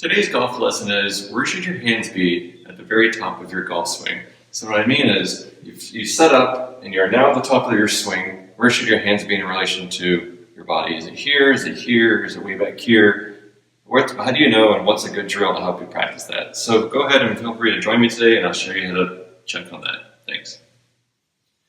Today's golf lesson is, where should your hands be at the very top of your golf swing? So what I mean is, you set up and you're now at the top of your swing, where should your hands be in relation to your body? Is it here? Is it here? Is it way back here? How do you know, and what's a good drill to help you practice that? So go ahead and feel free to join me today and I'll show you how to check on that. Thanks.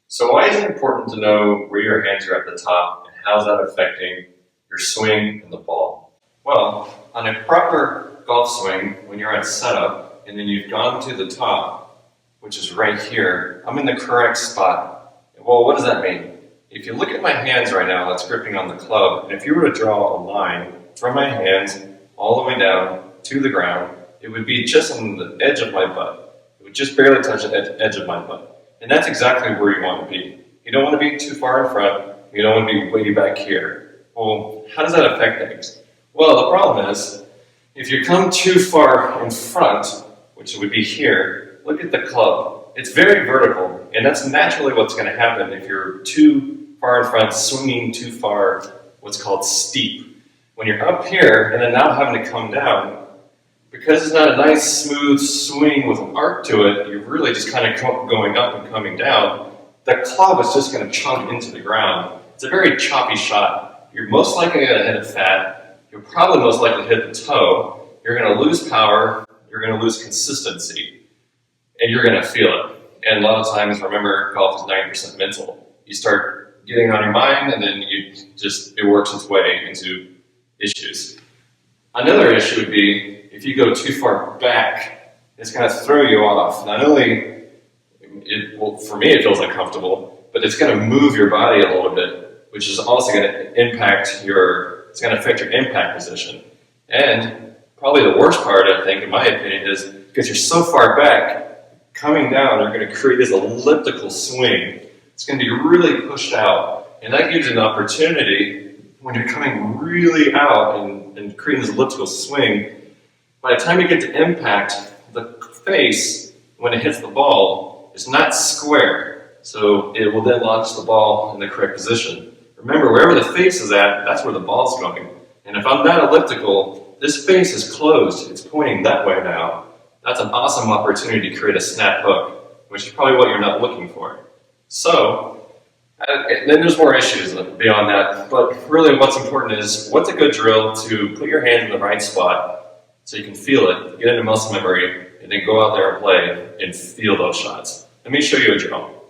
So why is it important to know where your hands are at the top and how's that affecting your swing and the ball? Well, on a proper golf swing, when you're at setup and then you've gone to the top, which is right here, I'm in the correct spot. Well, what does that mean? If you look at my hands right now, that's gripping on the club, and if you were to draw a line from my hands all the way down to the ground, it would be just on the edge of my butt. It would just barely touch the edge of my butt. And that's exactly where you want to be. You don't want to be too far in front. You don't want to be way back here. Well, how does that affect things? Well, the problem is, if you come too far in front, which would be here, look at the club. It's very vertical, and that's naturally what's going to happen if you're too far in front, swinging too far, what's called steep. When you're up here, and then now having to come down, because it's not a nice, smooth swing with an arc to it, you're really just kind of going up and coming down. The club is just going to chunk into the ground. It's a very choppy shot. You're most likely going to hit it fat. You're probably most likely to hit the toe. You're going to lose power. You're going to lose consistency. And you're going to feel it. And a lot of times, remember, golf is 90% mental. You start getting on your mind, and then it works its way into issues. Another issue would be, if you go too far back, it's going to throw you off. Not only, for me it feels uncomfortable, but it's going to move your body a little bit, which is also going to impact it's going to affect your impact position. And probably the worst part, I think, in my opinion, is because you're so far back, coming down, you're going to create this elliptical swing. It's going to be really pushed out. And that gives you an opportunity, when you're coming really out and creating this elliptical swing, by the time you get to impact, the face, when it hits the ball, is not square. So it will then launch the ball in the correct position. Remember, wherever the face is at, that's where the ball's going. And if I'm not elliptical, this face is closed. It's pointing that way now. That's an awesome opportunity to create a snap hook, which is probably what you're not looking for. So, then there's more issues beyond that. But really what's important is, what's a good drill to put your hands in the right spot so you can feel it, get into muscle memory, and then go out there and play and feel those shots. Let me show you a drill.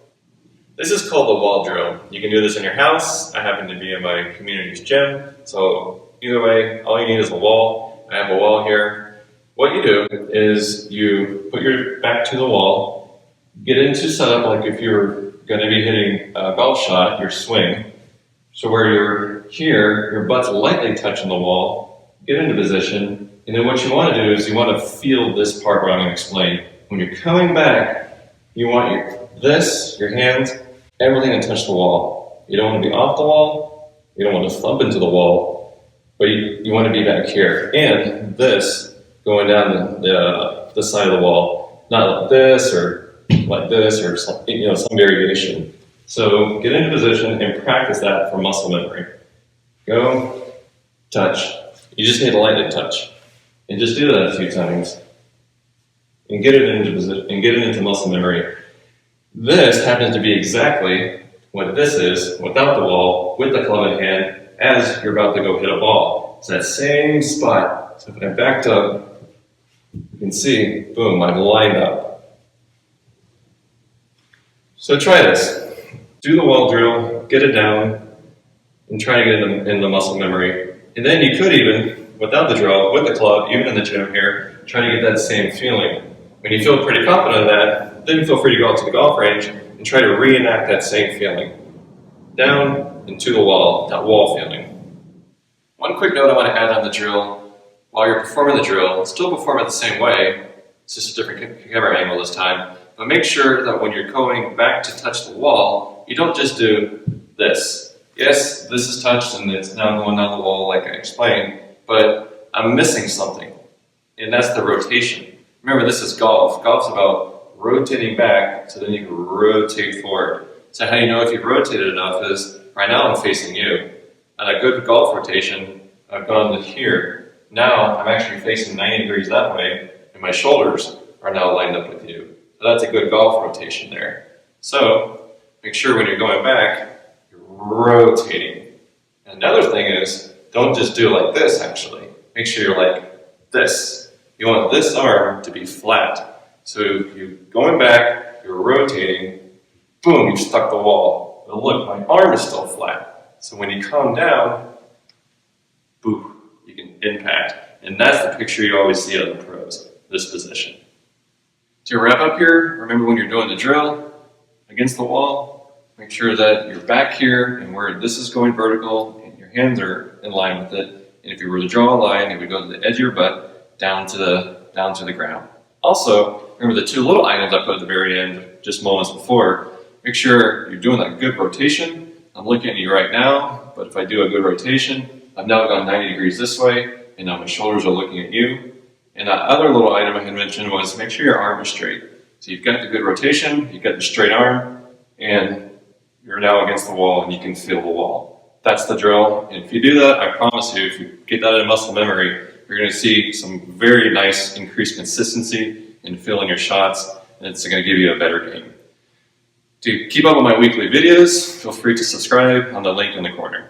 This is called the wall drill. You can do this in your house. I happen to be in my community's gym. So either way, all you need is a wall. I have a wall here. What you do is you put your back to the wall, get into setup like if you're going to be hitting a golf shot, your swing. So where you're here, your butt's lightly touching the wall, get into position, and then what you want to do is you want to feel this part where I'm going to explain. When you're coming back, you want your hands, everything to touch the wall. You don't want to be off the wall, you don't want to thump into the wall, but you want to be back here. And this, going down the side of the wall, not like this or some variation. So get into position and practice that for muscle memory. Go, touch. You just need a light touch. And just do that a few times. And get it into position and get it into muscle memory. This happens to be exactly what this is, without the wall, with the club in hand, as you're about to go hit a ball. It's that same spot. So if I backed up, you can see, boom, I've lined up. So try this. Do the wall drill, get it down, and try to get it in the muscle memory. And then you could even, without the drill, with the club, even in the gym here, try to get that same feeling. When you feel pretty confident in that, then feel free to go out to the golf range and try to reenact that same feeling. Down and to the wall, that wall feeling. One quick note I want to add on the drill. While you're performing the drill, still perform it the same way. It's just a different camera angle this time. But make sure that when you're going back to touch the wall, you don't just do this. Yes, this is touched and it's now going down the wall like I explained, but I'm missing something. And that's the rotation. Remember, this is golf. Golf's about rotating back so then you can rotate forward. So how you know if you've rotated enough is, right now I'm facing you. On a good golf rotation, I've gone to here. Now I'm actually facing 90 degrees that way, and my shoulders are now lined up with you. So that's a good golf rotation there. So make sure when you're going back, you're rotating. Another thing is, don't just do it like this actually. Make sure you're like this. You want this arm to be flat. So you're going back, you're rotating, boom, you've stuck the wall. But look, my arm is still flat. So when you come down, boom, you can impact. And that's the picture you always see of the pros, this position. To wrap up here, remember when you're doing the drill against the wall, make sure that you're back here and where this is going vertical and your hands are in line with it. And if you were to draw a line, it would go to the edge of your butt down to the ground. Also, remember the two little items I put at the very end, just moments before. Make sure you're doing that good rotation. I'm looking at you right now, but if I do a good rotation, I've now gone 90 degrees this way, and now my shoulders are looking at you. And that other little item I had mentioned was make sure your arm is straight. So you've got the good rotation, you've got the straight arm, and you're now against the wall and you can feel the wall. That's the drill. And if you do that, I promise you, if you get that in muscle memory, you're going to see some very nice increased consistency in feeling your shots, and it's going to give you a better game. To keep up with my weekly videos, feel free to subscribe on the link in the corner.